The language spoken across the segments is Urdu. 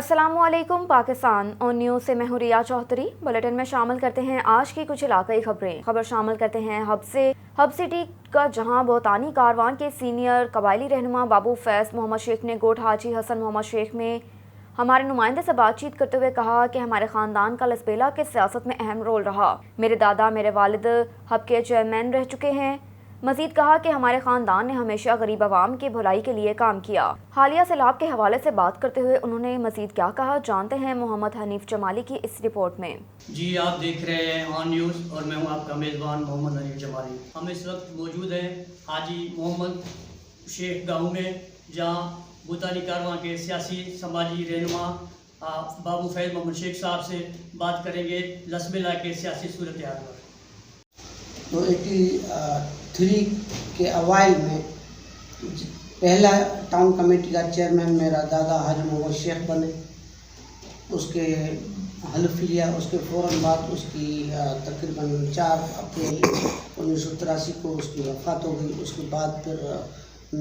السلام علیکم پاکستان اور نیوز سے میں ہوں ریا چوہتری۔ بلیٹن میں شامل کرتے ہیں آج کی کچھ علاقائی خبریں۔ خبر شامل کرتے ہیں ہب سٹی کا، جہاں بہتانی کاروان کے سینئر قبائلی رہنما بابو فیض محمد شیخ نے گوٹ حاجی حسن محمد شیخ میں ہمارے نمائندے سے بات چیت کرتے ہوئے کہا کہ ہمارے خاندان کا لسبیلا کے سیاست میں اہم رول رہا۔ میرے دادا میرے والد ہب کے چیئرمین رہ چکے ہیں۔ مزید کہا کہ ہمارے خاندان نے ہمیشہ غریب عوام کی بھلائی کے لیے کام کیا۔ حالیہ سیلاب کے حوالے سے بات کرتے ہوئے انہوں نے مزید کیا کہا، جانتے ہیں محمد حنیف جمالی کی اس رپورٹ میں۔ جی، آپ دیکھ رہے ہیں آن نیوز اور میں ہوں آپ کا میزبان محمد حنیف جمالی۔ ہم اس وقت موجود ہیں حاجی محمد شیخ گاؤں میں، جہاں بھوتانی کارواں کے سیاسی سماجی رہنما بابو فیض محمد شیخ صاحب سے بات کریں گے لسبیلا کے سیاسی صورتحال پر۔ تو 83 کے اوائل میں پہلا ٹاؤن کمیٹی کا چیئرمین میرا دادا حاجی محمد شیخ بنے۔ اس کے حلف لیا، اس کے فوراً بعد اس کی تقریباً 4 اپریل 1983 کو اس کی وفات ہو گئی۔ اس کے بعد پھر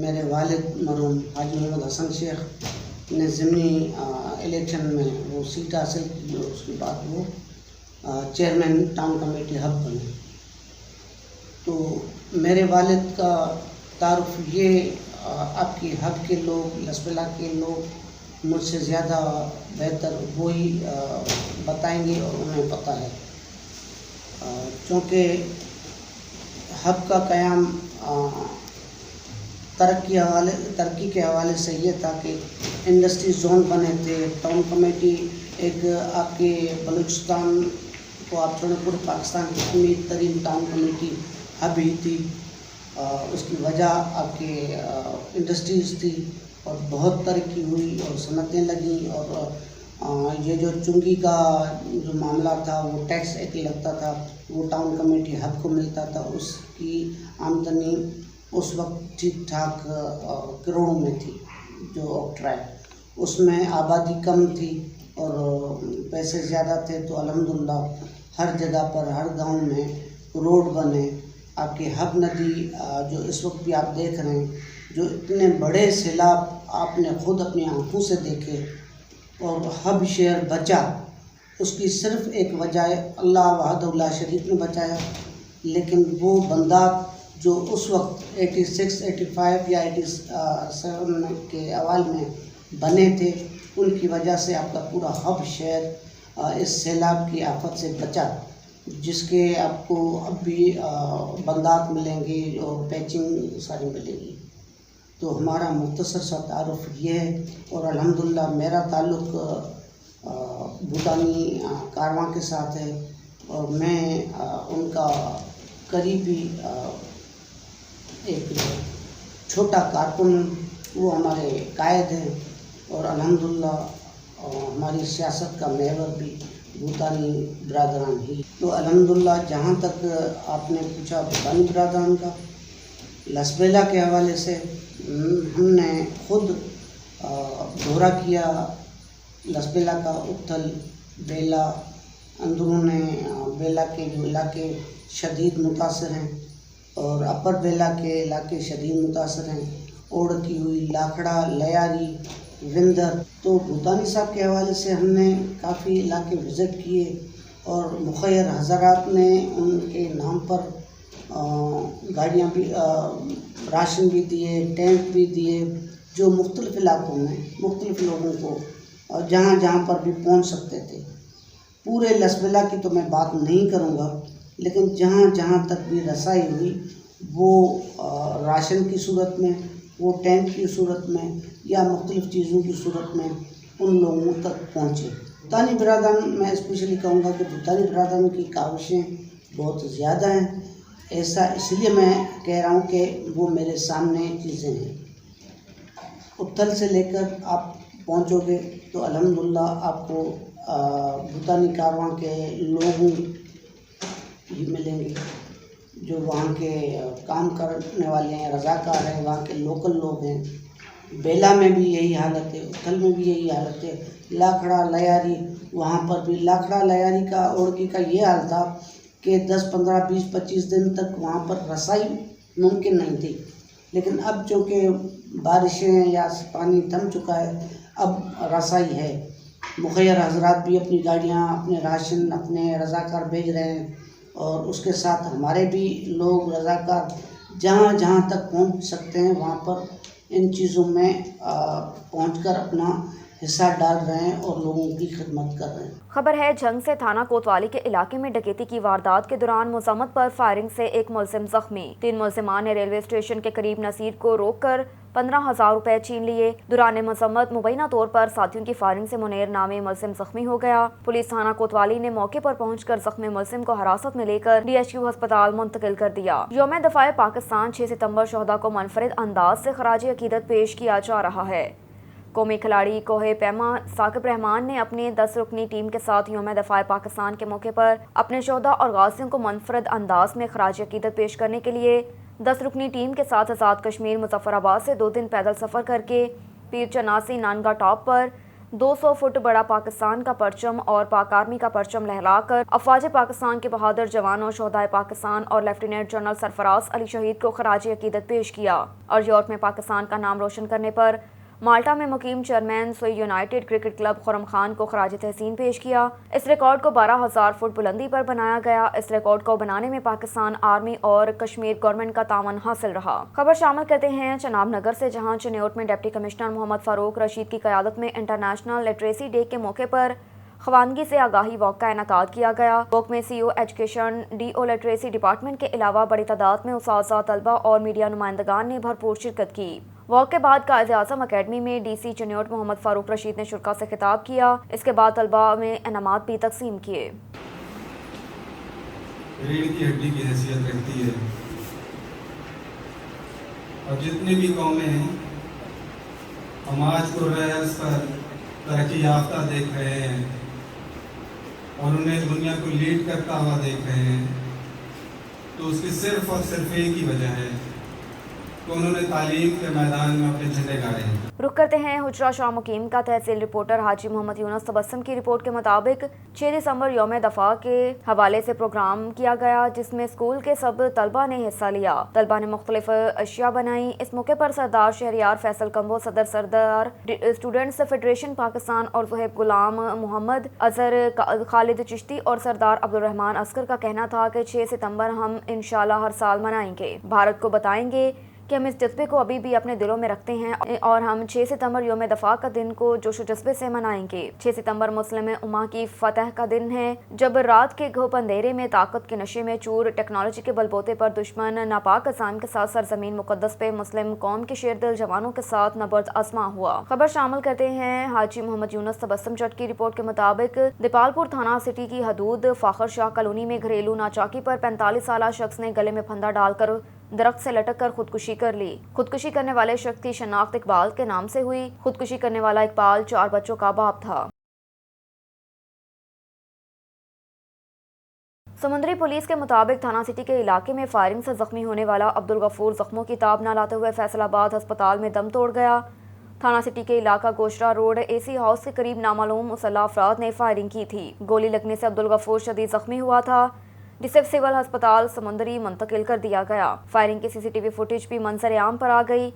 میرے والد مرحوم حاجی محمد حسن شیخ نے ضمنی الیکشن میں وہ سیٹ حاصل کی اور اس کے بعد وہ چیئرمین ٹاؤن کمیٹی ہب بنے۔ تو میرے والد کا تعارف یہ اب کی ہب کے لوگ، لسبیلا کے لوگ مجھ سے زیادہ بہتر وہی بتائیں گے اور انہیں پتہ ہے، چونکہ ہب کا قیام ترقی کے حوالے سے یہ تھا کہ انڈسٹری زون بنے تھے۔ ٹاؤن کمیٹی ایک آپ کے بلوچستان کو آپ چھوڑیں، پورے پاکستان کی امیر ترین ٹاؤن کمیٹی ہب ہی تھی۔ اس کی وجہ آپ کے انڈسٹریز تھی اور بہت ترقی ہوئی اور صنعتیں لگیں، اور یہ جو چنگی کا جو معاملہ تھا وہ ٹیکس ایک لگتا تھا، وہ ٹاؤن کمیٹی ہب کو ملتا تھا۔ اس کی آمدنی اس وقت ٹھیک ٹھاک کروڑوں میں تھی جو آکٹرا ہے۔ اس میں آبادی کم تھی اور پیسے زیادہ تھے، تو الحمدللہ ہر جگہ پر، ہر گاؤں میں روڈ بنے۔ آپ کی ہب ندی جو اس وقت بھی آپ دیکھ رہے ہیں، جو اتنے بڑے سیلاب آپ نے خود اپنی آنکھوں سے دیکھے اور ہب شہر بچا، اس کی صرف ایک وجہ ہے اللہ وحدہ لا شریک نے بچایا۔ لیکن وہ بندہ جو اس وقت 86، 85 یا 87 کے اوائل میں بنے تھے، ان کی وجہ سے آپ کا پورا ہب شہر اس سیلاب کی آفت سے بچا، جس کے آپ کو اب بھی بندات ملیں گے اور پیچنگ ساری ملے گی۔ تو ہمارا مختصر سا تعارف یہ ہے، اور الحمدللہ میرا تعلق بھوتانی کارواں کے ساتھ ہے اور میں ان کا قریبی ایک چھوٹا کارکن، وہ ہمارے قائد ہیں، اور الحمدللہ ہماری سیاست کا محور بھی بھوتانی برادران ہی۔ تو الحمدللہ جہاں تک آپ نے پوچھا بھوتانی برادران کا، لسبیلا کے حوالے سے ہم نے خود دورہ کیا لسبیلا کا، اتھل، بیلا، اندرون بیلا کے جو علاقے شدید متاثر ہیں اور اپر بیلا کے علاقے شدید متاثر ہیں، اوڑکی ہوئی، لاکھڑا، لیاری، وندر۔ تو بھوتانی صاحب کے حوالے سے ہم نے کافی علاقے وزٹ کیے اور مخیر حضرات نے ان کے نام پر گاڑیاں بھی، راشن بھی دیے، ٹینٹ بھی دیے، جو مختلف علاقوں میں مختلف لوگوں کو جہاں جہاں پر بھی پہنچ سکتے تھے۔ پورے لسبیلا کی تو میں بات نہیں کروں گا، لیکن جہاں جہاں تک بھی رسائی ہوئی، وہ راشن کی صورت میں، وہ ٹینٹ کی صورت میں، یا مختلف چیزوں کی صورت میں ان لوگوں تک پہنچے۔ بھوتانی برادران، میں اسپیشلی کہوں گا کہ بھوتانی برادران کی کاوشیں بہت زیادہ ہیں۔ ایسا اس لیے میں کہہ رہا ہوں کہ وہ میرے سامنے چیزیں ہیں۔ اتھل سے لے کر آپ پہنچو گے تو الحمدللہ آپ کو بھوتانی کارواں کے لوگوں ہی ملیں گے، جو وہاں کے کام کرنے والے ہیں، رضاکار ہیں، وہاں کے لوکل لوگ ہیں۔ بیلا میں بھی یہی حالت ہے، اتھل میں بھی یہی حالت ہے، لاکھڑا، لیاری، وہاں پر بھی لاکھڑا، لیاری کا، اوڑکی کا یہ حال تھا کہ 10، 15، 20، 25 دن تک وہاں پر رسائی ممکن نہیں تھی۔ لیکن اب چونکہ بارشیں یا پانی تھم چکا ہے، اب رسائی ہے۔ مخیر حضرات بھی اپنی گاڑیاں، اپنے راشن، اپنے رضاکار بھیج رہے ہیں، اور اس کے ساتھ ہمارے بھی لوگ رضاکار جہاں جہاں تک پہنچ سکتے ہیں وہاں پر ان چیزوں میں پہنچ کر اپنا حصہ ڈال رہے ہیں اور لوگوں کی خدمت کر رہے ہیں۔ خبر ہے جنگ سے تھانہ کوتوالی کے علاقے میں ڈکیتی کی واردات کے دوران مذمت پر فائرنگ سے ایک ملزم زخمی۔ 3 ملزمان نے ریلوے اسٹیشن کے قریب نصیر کو روک کر 15,000 روپے چھین لیے۔ دوران مذمت مبینہ طور پر ساتھیوں کی فائرنگ سے منیر نامی ملزم زخمی ہو گیا۔ پولیس تھانہ کوتوالی نے موقع پر پہنچ کر زخمی ملزم کو حراست میں لے کر DHQ ہسپتال منتقل کر دیا۔ یوم دفاع پاکستان 6 ستمبر شہداء کو منفرد انداز سے خراج عقیدت پیش کیا جا رہا ہے۔ قومی کھلاڑی کوہ پیما ثاقب رحمان نے اپنی 10 رکنی ٹیم کے ساتھ یوم دفاع پاکستان کے موقع پر اپنے شہداء اور غازیوں کو منفرد انداز میں خراج عقیدت پیش کرنے کے لیے 10 رکنی ٹیم کے ساتھ آزاد کشمیر مظفر آباد سے 2 دن پیدل سفر کر کے پیر چناسی نانگا ٹاپ پر 200 فٹ بڑا پاکستان کا پرچم اور پاک آرمی کا پرچم لہرا کر افواج پاکستان کے بہادر جوانوں شہدائے پاکستان اور لیفٹیننٹ جنرل سرفراز علی شہید کو خراج عقیدت پیش کیا، اور یورپ میں پاکستان کا نام روشن کرنے پر مالٹا میں مقیم چیئرمین سوئی یونائیٹڈ کرکٹ کلب خرم خان کو خراج تحسین پیش کیا۔ اس ریکارڈ کو 12,000 فٹ بلندی پر بنایا گیا۔ اس ریکارڈ کو بنانے میں پاکستان آرمی اور کشمیر گورنمنٹ کا تعاون حاصل رہا۔ خبر شامل کرتے ہیں چناب نگر سے، جہاں چنیوٹ میں ڈپٹی کمشنر محمد فاروق رشید کی قیادت میں انٹرنیشنل لٹریسی ڈے کے موقع پر خواندگی سے آگاہی واک کا انعقاد کیا گیا۔ واک میں CO education, DO literacy department کے علاوہ بڑی تعداد میں اساتذہ، طلبہ اور میڈیا نمائندگان نے بھرپور شرکت کی۔ واک کے بعد قائد اعظم اکیڈمی میں DC چنیوٹ محمد فاروق رشید نے شرکاء سے خطاب کیا۔ اس کے بعد طلبہ میں انعامات بھی تقسیم کیے۔ ریڑھ کی ہڈی کی حیثیت رکھتی ہے، اور جتنی بھی قومیں ہیں ہم آج کو ریس پر ترقی یافتہ دیکھ رہے ہیں اور انہیں دنیا کو لیڈ کرتا ہوا دیکھ رہے ہیں، تو اس کی صرف اور صرف ایک ہی وجہ ہے کہ انہوں نے تعلیم کے میدان میں اپنے جھنڈے گاڑے ہیں۔ رخ کرتے ہیں حجرہ شاہ مقیم کا۔ تحصیل رپورٹر حاجی محمد یونس تبسم کی رپورٹ کے مطابق 6 دسمبر یوم دفاع کے حوالے سے پروگرام کیا گیا، جس میں اسکول کے سب طلبہ نے حصہ لیا۔ طلبہ نے مختلف اشیاء بنائیں۔ اس موقع پر سردار شہریار فیصل کمبو، صدر سردار اسٹوڈنٹس فیڈریشن پاکستان اور صہیب غلام محمد اظہر، خالد چشتی اور سردار عبدالرحمان عسکر کا کہنا تھا کہ 6 ستمبر ہم انشاءاللہ ہر سال منائیں گے، بھارت کو بتائیں گے کہ ہم اس جذبے کو ابھی بھی اپنے دلوں میں رکھتے ہیں، اور ہم 6 ستمبر یوم دفاع کا دن کو جوش و جذبے سے منائیں گے۔ 6 ستمبر مسلم امہ کی فتح کا دن ہے، جب رات کے گھوپ اندھیرے میں طاقت کے نشے میں چور ٹیکنالوجی کے بلبوتے پر دشمن ناپاک عزائم کے ساتھ سرزمین مقدس پہ مسلم قوم کے شیر دل جوانوں کے ساتھ نبرد آزما ہوا۔ خبر شامل کرتے ہیں حاجی محمد یونس تبسم جٹ کی رپورٹ کے مطابق دیپالپور تھانہ سٹی کی حدود فاخر شاہ کالونی میں گھریلو ناچاکی پر 45 سالہ شخص نے گلے میں پھندا ڈال کر درخت سے لٹک کر خودکشی کر لی۔ خودکشی کرنے والے شخص کی شناخت اقبال کے نام سے ہوئی۔ خودکشی کرنے والا اقبال 4 بچوں کا باپ تھا۔ سمندری پولیس کے مطابق تھانہ سٹی کے علاقے میں فائرنگ سے زخمی ہونے والا عبدالغفور زخموں کی تاب نہ لاتے ہوئے فیصل آباد ہسپتال میں دم توڑ گیا۔ تھانہ سٹی کے علاقہ گوشرا روڈ AC ہاؤس کے قریب نامعلوم مسلح افراد نے فائرنگ کی تھی۔ گولی لگنے سے عبدالغفور شدید زخمی ہوا تھا، جسے سول ہسپتال سمندری منتقل کر دیا گیا۔ فائرنگ کی CCTV فوٹیج بھی منظر عام پر آ گئی۔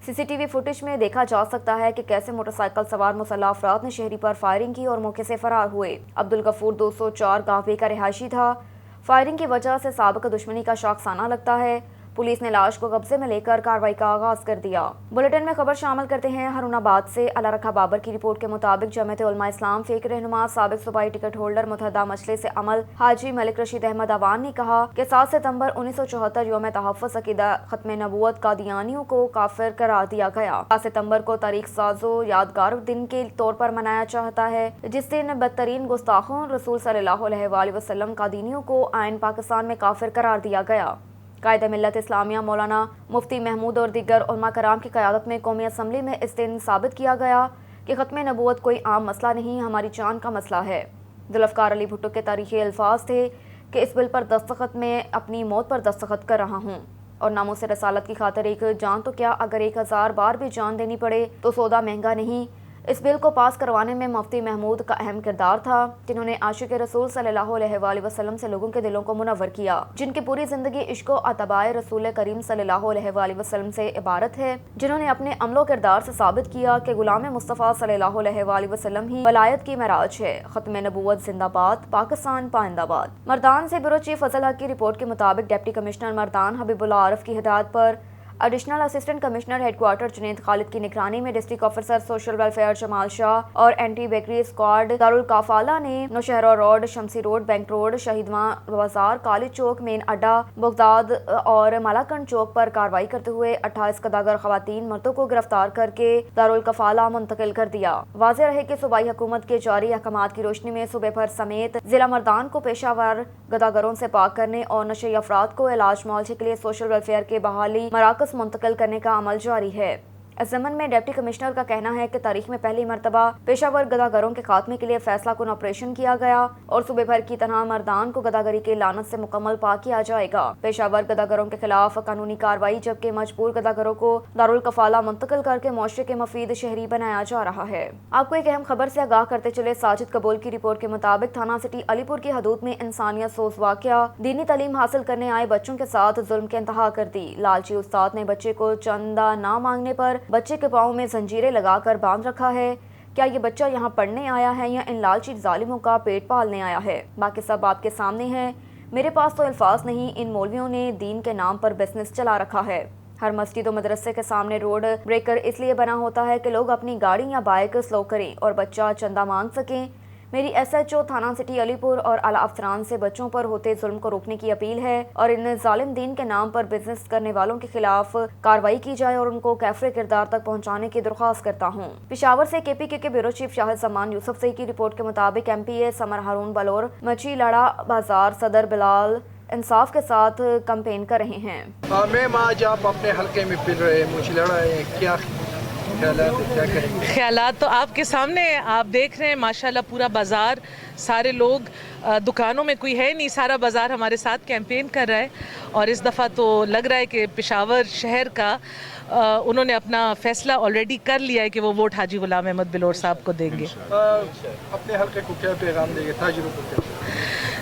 CCTV فوٹیج میں دیکھا جا سکتا ہے کہ کیسے موٹر سائیکل سوار مسلح افراد نے شہری پر فائرنگ کی اور موقع سے فرار ہوئے۔ عبدالغفور 204 گاہوے کا رہائشی تھا۔ فائرنگ کی وجہ سے سابق دشمنی کا شاخسانہ لگتا ہے۔ پولیس نے لاش کو قبضے میں لے کر کارروائی کا آغاز کر دیا۔ بلیٹن میں خبر شامل کرتے ہیں ہارون آباد سے۔ اللہ رکھا بابر کی رپورٹ کے مطابق جمعیت علماء اسلام فیک رہنما سابق صوبائی ٹکٹ ہولڈر متحدہ مجلس عمل حاجی ملک رشید احمد عوان نے کہا کہ 7 ستمبر 1974 یوم تحفظ عقیدہ ختم نبوت قادیانیوں کو کافر قرار دیا گیا۔ 7 ستمبر کو تاریخ ساز و یادگار دن کے طور پر منایا چاہتا ہے، جس دن بدترین گستاخوں رسول صلی اللہ علیہ وآلہ وسلم قادیانیوں کو آئین پاکستان میں کافر قرار دیا گیا۔ قائد ملت اسلامیہ مولانا مفتی محمود اور دیگر علماء کرام کی قیادت میں قومی اسمبلی میں اس دن ثابت کیا گیا کہ ختم نبوت کوئی عام مسئلہ نہیں، ہماری جان کا مسئلہ ہے۔ ذوالفقار علی بھٹو کے تاریخی الفاظ تھے کہ اس بل پر دستخط میں اپنی موت پر دستخط کر رہا ہوں، اور ناموس رسالت کی خاطر ایک جان تو کیا، اگر 1000 بار بھی جان دینی پڑے تو سودا مہنگا نہیں۔ اس بل کو پاس کروانے میں مفتی محمود کا اہم کردار تھا، جنہوں نے عاشق رسول صلی اللہ علیہ وآلہ وسلم سے لوگوں کے دلوں کو منور کیا، جن کی پوری زندگی عشق و اتباع رسول کریم صلی اللہ علیہ وآلہ وسلم سے عبارت ہے، جنہوں نے اپنے عمل و کردار سے ثابت کیا کہ غلام مصطفیٰ صلی اللہ علیہ وآلہ وسلم ہی ولایت کی معراج ہے۔ ختم نبوت زندہ باد، پاکستان پائندہ باد۔ مردان سے بیورو چیف فضل حق کی رپورٹ کے مطابق ڈپٹی کمشنر مردان حبیب اللہ عارف کی ہدایت پر additional assistant commissioner headquarter Junaid Khalid کی نگرانی میں district officer social welfare Jamal Shah اور اینٹی بیکری اسکواڈ دارالکافالہ نے Nowshera road, Shamsi road, bank road, Shahidwan بازار، کالج چوک، مین اڈا، بغداد اور مالاکنڈ چوک پر کارروائی کرتے ہوئے 28 قداگر خواتین مردوں کو گرفتار کر کے دارالکافالہ منتقل کر دیا۔ واضح رہے کہ صوبائی حکومت کے جاری احکامات کی روشنی میں صوبے بھر سمیت ضلع مردان کو پیشہ ور گداگروں سے پاک کرنے اور نشئی افراد کو علاج معالجے کے لیے سوشل ویلفیئر کے بحالی مراکز منتقل کرنے کا عمل جاری ہے۔ اس ضمن میں ڈپٹی کمشنر کا کہنا ہے کہ تاریخ میں پہلی مرتبہ پیشہ ور گداگروں کے خاتمے کے لیے فیصلہ کن آپریشن کیا گیا اور صوبے بھر کی طرح مردان کو گداگری کے لعنت سے مکمل پاک کیا جائے گا۔ پیشہ ور گداگروں کے خلاف قانونی کارروائی جبکہ مجبور گداگروں کو دارالکفالہ منتقل کر کے معاشرے کے مفید شہری بنایا جا رہا ہے۔ آپ کو ایک اہم خبر سے آگاہ کرتے چلے، ساجد قبول کی رپورٹ کے مطابق تھانہ سٹی علی پور کی حدود میں انسانیت سوز واقعہ، دینی تعلیم حاصل کرنے آئے بچوں کے ساتھ ظلم کے انتہا کر دی۔ لالچی استاد نے بچے کو چندہ نہ مانگنے پر بچے کے پاؤں میں زنجیریں لگا کر باندھ رکھا ہے۔ کیا یہ بچہ یہاں پڑھنے آیا ہے یا ان لالچی ظالموں کا پیٹ پالنے آیا ہے؟ باقی سب آپ کے سامنے ہے۔ میرے پاس تو الفاظ نہیں، ان مولویوں نے دین کے نام پر بزنس چلا رکھا ہے۔ ہر مسجد و مدرسے کے سامنے روڈ بریکر اس لیے بنا ہوتا ہے کہ لوگ اپنی گاڑی یا بائک سلو کریں اور بچہ چندہ مانگ سکیں۔ میری ایس ایچ او تھانہ سٹی علی پور اور اعلیٰ افسران سے بچوں پر ہوتے ظلم کو روکنے کی اپیل ہے اور ان ظالم دین کے نام پر بزنس کرنے والوں کے خلاف کارروائی کی جائے اور ان کو کیفر کردار تک پہنچانے کی درخواست کرتا ہوں۔ پشاور سے کے پی کے بیورو چیف شاہد زمان یوسف زئی کی رپورٹ کے مطابق ایم پی اے سمر ہارون بلور مچھی لڑا بازار صدر بلال انصاف کے ساتھ کمپین کر رہے ہیں۔ میم آج آپ اپنے حلقے میں پھر رہے مچھی لڑا ہے، کیا خیالات تو آپ کے سامنے ہیں، آپ دیکھ رہے ہیں ماشاءاللہ پورا بازار، سارے لوگ، دکانوں میں کوئی ہے نہیں، سارا بازار ہمارے ساتھ کیمپین کر رہا ہے اور اس دفعہ تو لگ رہا ہے کہ پشاور شہر کا انہوں نے اپنا فیصلہ آلریڈی کر لیا ہے کہ وہ ووٹ حاجی غلام احمد بلور صاحب کو دیں گے۔ اپنے حلقے کو کیا پیغام دیں گے تاجروں کو؟ کیا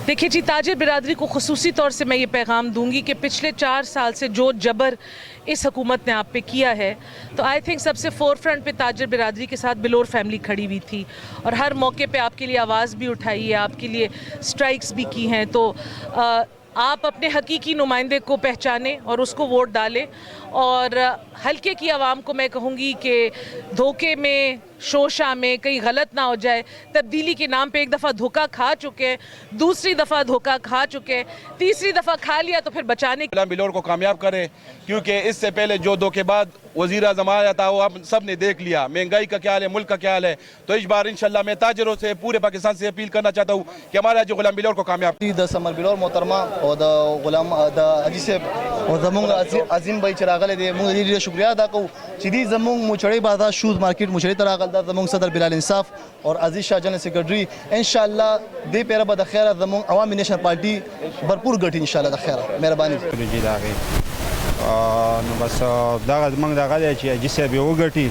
دیکھیے جی، تاجر برادری کو خصوصی طور سے میں یہ پیغام دوں گی کہ پچھلے 4 سال سے جو جبر اس حکومت نے آپ پہ کیا ہے، تو آئی تھنک سب سے فور فرنٹ پہ تاجر برادری کے ساتھ بلور فیملی کھڑی ہوئی تھی اور ہر موقع پہ آپ کے لیے آواز بھی اٹھائی ہے، آپ کے لیے سٹرائکس بھی کی ہیں۔ تو آپ اپنے حقیقی نمائندے کو پہچانیں اور اس کو ووٹ ڈالیں، اور حلقے کی عوام کو میں کہوں گی کہ دھوکے میں، شوشہ میں کہیں غلط نہ ہو جائے۔ تبدیلی کے نام پہ ایک دفعہ دھوکہ کھا چکے ہیں، دوسری دفعہ دھوکہ کھا چکے ہیں، تیسری دفعہ کھا لیا تو پھر بچانے غلام بلور کو کامیاب کریں، کیونکہ اس سے پہلے جو دھوکے بعد وزیر اعظم آیا تھا وہ ہم سب نے دیکھ لیا، مہنگائی کا کیا حال ہے، ملک کا کیا حال ہے۔ تو اس بار انشاءاللہ میں تاجروں سے، پورے پاکستان سے اپیل کرنا چاہتا ہوں کہ ہمارا جو غلام بلور کو کامیاب د سمر بلور محترمہ او د غلام د حاجی صاحب او زمونږ عظیم بھائی چراغله دی، موږ ډېر شکریا ادا کوو چې دې زمونږ موچړی بازار شوز مارکیټ موچړی ته راغل دا زمونږ صدر بلال انصاف اور عزیز شاہ جنرل سیکرټري انشاءالله دې پیره به د خیره زمونږ عوامي نیشنل پارټي بھرپور ګټي انشاءالله د خیره مهرباني جی داغي نو بس دا موږ دا غواړو چې حاجی صاحب یو ګټي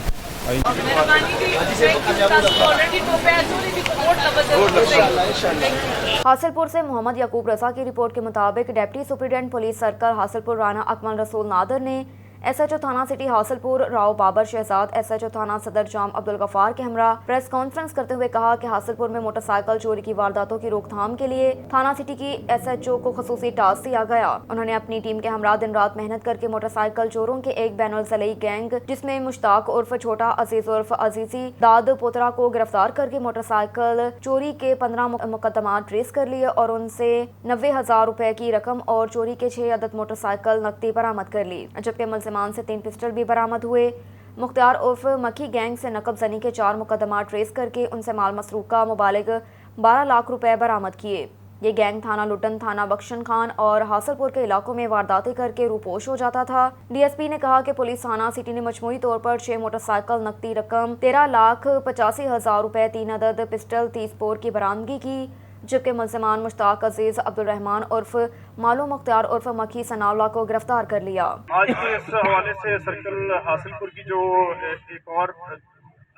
حاصل پور سے محمد یعقوب رضا کی رپورٹ کے مطابق ڈپٹی سپرنٹینڈنٹ پولیس سرکل حاصل پور رانا اکمل رسول نادر نے ایس ایچ او تھانہ city Hasilpur Rao Babar Shahzad, S H O تھانہ صدر جام عبدالغفار کے ہمراہ پریس کانفرنس کرتے ہوئے کہا کہ حاصل پور میں موٹر سائیکل چوری کی وارداتوں کی روک تھام کے لیے تھانہ سٹی کی ایس ایچ او کو خصوصی ٹاسک دیا گیا۔ انہوں نے اپنی ٹیم کے ہمراہ دن رات محنت کر کے موٹر سائیکل چوروں کے ایک بین الضلعی گینگ جس میں مشتاق عرف چھوٹا، عزیز عرف عزیزی داد پوترا کو گرفتار کر کے موٹر سائیکل چوری کے 15 مقدمات ٹریس کر لیے اور ان سے 90,000 روپے کی رقم اور چوری کے 6 عدد موٹر سائیکل نقدی برآمد کر لی، جبکہ ملزمان سے 3 پسٹل بھی برآمد ہوئے۔ مختار عرف مکھی گینگ سے نقب زنی کے 4 مقدمات ٹریس کر کے ان سے مال مسروق کا مبالغ 12 لاکھ روپے برآمد کیے۔ یہ گینگ تھانہ لٹن، تھانہ بخشن خان اور حاصل پور کے علاقوں میں وارداتیں کر کے روپوش ہو جاتا تھا۔ ڈی ایس پی نے کہا کہ پولیس تھانہ سٹی نے مجموعی طور پر 6 موٹر سائیکل نقدی رقم 13,85,000 روپے، 3 عدد پسٹل 30 بور کی برآمدگی کی، جبکہ ملزمان مشتاق عزیز عبدالرحمان عرف مالو مختار عرف مکھی ثناءاللہ کو گرفتار کر لیا۔ آج کے اس حوالے سے سرکل حاصل پور کی جو ایک اور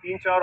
3-4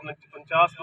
49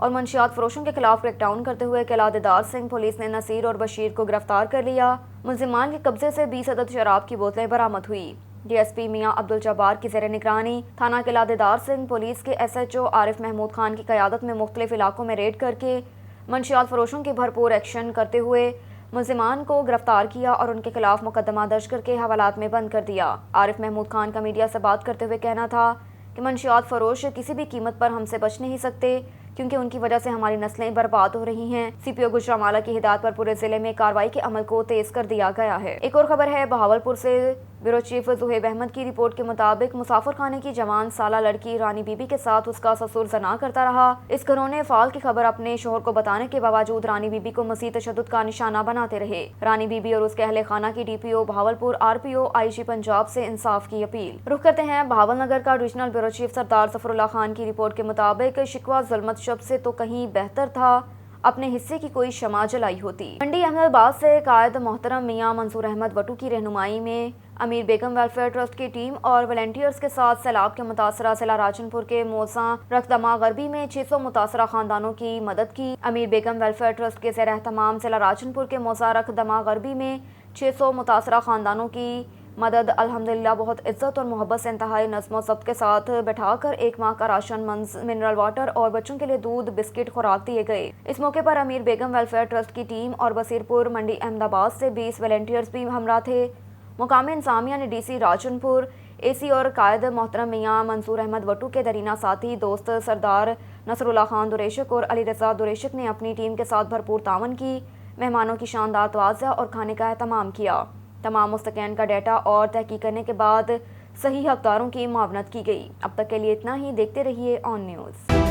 اور منشیات فروشوں کے خلاف کریک ڈاؤن کرتے ہوئے قلعہ دیدار سنگھ پولیس نے نصیر اور بشیر کو گرفتار کر لیا۔ ملزمان کے قبضے سے 20 عدد شراب کی بوتلیں برآمد ہوئی۔ ڈی ایس پی میاں عبدالجبار کی زیر نگرانی تھانہ قلعہ دیدار سنگھ پولیس کے ایس ایچ او عارف محمود خان کی قیادت میں مختلف علاقوں میں ریڈ کر کے منشیات فروشوں کی بھرپور ایکشن کرتے ہوئے ملزمان کو گرفتار کیا اور ان کے خلاف مقدمہ درج کر کے حوالات میں بند کر دیا۔ عارف محمود خان کا میڈیا سے بات کرتے ہوئے کہنا تھا کہ منشیات فروش کسی بھی قیمت پر ہم سے بچ نہیں سکتے کیونکہ ان کی وجہ سے ہماری نسلیں برباد ہو رہی ہیں۔ سی پی او گجرانوالہ کی ہدایت پر پورے ضلع میں کارروائی کے عمل کو تیز کر دیا گیا ہے۔ ایک اور خبر ہے بہاولپور سے۔ بیورو چیف زہیب احمد کی رپورٹ کے مطابق مسافر خانے کی جوان سالہ لڑکی رانی بی بی کے ساتھ اس کا سسر زنا کرتا رہا۔ اس گھرونے فعال کی خبر اپنے شوہر کو بتانے کے باوجود رانی بی بی کو مزید تشدد کا نشانہ بناتے رہے۔ رانی بی بی اور اس کے اہل خانہ کی ڈی پی او بہاولپور آر پی او آئی جی پنجاب سے انصاف کی اپیل۔ رخ کرتے ہیں بہاول نگر کا۔ ڈویژنل بیورو چیف سردار ظفر اللہ خان کی رپورٹ کے مطابق شکوہ ظلمت شب سے تو کہیں بہتر تھا اپنے حصے کی کوئی شمع جلائی ہوتی۔ منڈی احمد آباد سے قائد محترم میاں منصور احمد وٹو کی رہنمائی میں امیر بیگم ویلفیئر ٹرسٹ کی ٹیم اور والنٹیئرز کے ساتھ سیلاب کے متاثرہ ضلع راجن پور کے موزاں رکھدمہ غربی میں 600 متاثرہ خاندانوں کی مدد کی۔ امیر بیگم ویلفیئر ٹرسٹ کے زیر اہتمام ضلع راجن پور کے موزاں رکھدمہ غربی میں 600 متاثرہ خاندانوں کی مدد الحمدللہ بہت عزت اور محبت سے انتہائی نظم و ضبط کے ساتھ بٹھا کر 1 ماہ کا راشن منرل واٹر اور بچوں کے لیے دودھ بسکٹ خوراک دیے گئے۔ اس موقع پر امیر بیگم ویلفیئر ٹرسٹ کی ٹیم اور بصیر پور منڈی احمد آباد سے 20 والنٹیئرز بھی ہمراہ تھے۔ مقامی انتظامیہ نے ڈی سی راجن پور اے سی اور قائد محترم میاں منصور احمد وٹو کے درینہ ساتھی دوست سردار نصر اللہ خان دوریشک اور علی رضا دوریشک نے اپنی ٹیم کے ساتھ بھرپور تعاون کی، مہمانوں کی شاندار توازیہ اور کھانے کا اہتمام کیا۔ تمام مستقین کا ڈیٹا اور تحقیق کرنے کے بعد صحیح حقداروں کی معاونت کی گئی۔ اب تک کے لیے اتنا ہی۔ دیکھتے رہیے آن نیوز۔